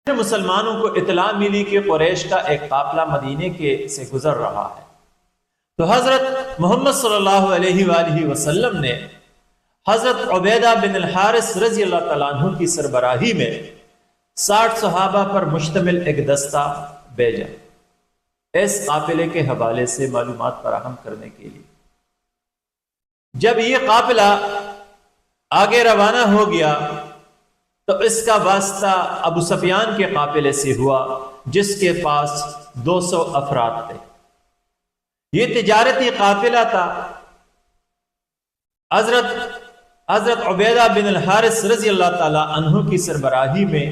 مسلمانوں کو اطلاع ملی کہ قریش کا ایک قافلہ مدینے سے گزر رہا ہے، تو حضرت محمد صلی اللہ علیہ وآلہ وسلم نے حضرت عبیدہ بن الحارث رضی اللہ تعالیٰ عنہ کی سربراہی میں 60 صحابہ پر مشتمل ایک دستہ بھیجا اس قافلے کے حوالے سے معلومات فراہم کرنے کے لیے۔ جب یہ قافلہ آگے روانہ ہو گیا تو اس کا واسطہ ابو سفیان کے قافلے سے ہوا جس کے پاس 200 افراد تھے۔ یہ تجارتی قافلہ تھا۔ حضرت عبیدہ بن الحارث رضی اللہ تعالیٰ عنہ کی سربراہی میں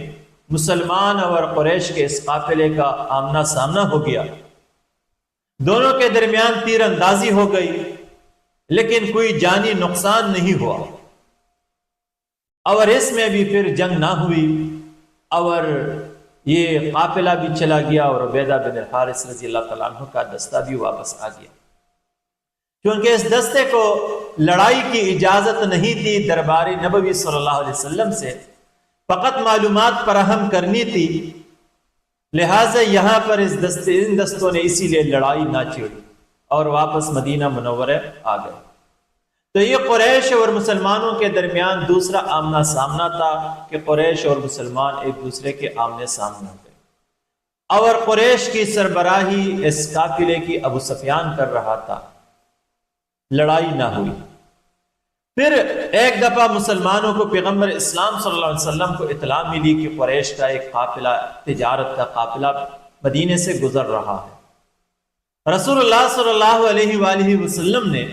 مسلمان اور قریش کے اس قافلے کا آمنا سامنا ہو گیا۔ دونوں کے درمیان تیر اندازی ہو گئی، لیکن کوئی جانی نقصان نہیں ہوا، اور اس میں بھی پھر جنگ نہ ہوئی، اور یہ قافلہ بھی چلا گیا اور عبیدہ بن الحارث رضی اللہ تعالیٰ عنہ کا دستہ بھی واپس آ گیا۔ کیونکہ اس دستے کو لڑائی کی اجازت نہیں تھی دربار نبوی صلی اللہ علیہ وسلم سے، فقط معلومات فراہم کرنی تھی، لہٰذا یہاں پر ان دستوں نے اسی لیے لڑائی نہ چھیڑی اور واپس مدینہ منورہ آ گئے۔ تو یہ قریش اور مسلمانوں کے درمیان دوسرا آمنا سامنا تھا کہ قریش اور مسلمان ایک دوسرے کے آمنے سامنے ہو گئے، اور قریش کی سربراہی اس قافلے کی ابو سفیان کر رہا تھا، لڑائی نہ ہوئی۔ پھر ایک دفعہ مسلمانوں کو پیغمبر اسلام صلی اللہ علیہ وسلم کو اطلاع ملی کہ قریش کا ایک قافلہ، تجارت کا قافلہ مدینے سے گزر رہا ہے۔ رسول اللہ صلی اللہ علیہ وآلہ وسلم نے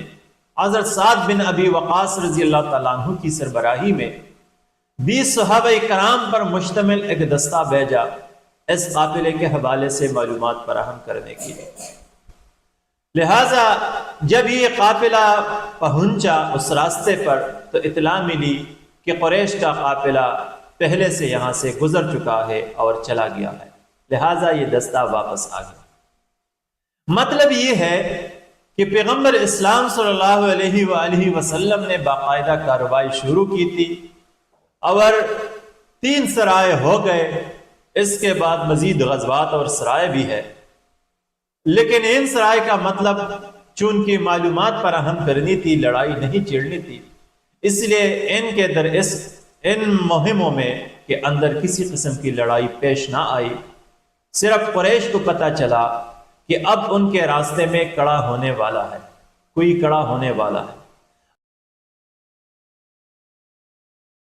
حضرت سعد بن ابی وقاص رضی اللہ تعالیٰ عنہ کی سربراہی میں 20 صحابہ کرام پر مشتمل ایک دستہ بھیجا اس قافلے کے حوالے سے معلومات فراہم کرنے کے لیے۔ لہٰذا جب یہ قافلہ پہنچا اس راستے پر تو اطلاع ملی کہ قریش کا قافلہ پہلے سے یہاں سے گزر چکا ہے اور چلا گیا ہے، لہٰذا یہ دستہ واپس آ گیا۔ مطلب یہ ہے کہ پیغمبر اسلام صلی اللہ علیہ وآلہ وسلم نے باقاعدہ کارروائی شروع کی تھی، اور 3 سرائے ہو گئے، اس کے بعد مزید غزوات اور سرائے بھی ہے، لیکن ان سرائے کا مطلب چونکہ معلومات فراہم کرنی تھی، لڑائی نہیں چھیڑنی تھی، اس لیے ان مہموں میں کے اندر کسی قسم کی لڑائی پیش نہ آئی۔ صرف قریش کو پتہ چلا کہ اب ان کے راستے میں کڑا ہونے والا ہے، کوئی کڑا ہونے والا ہے۔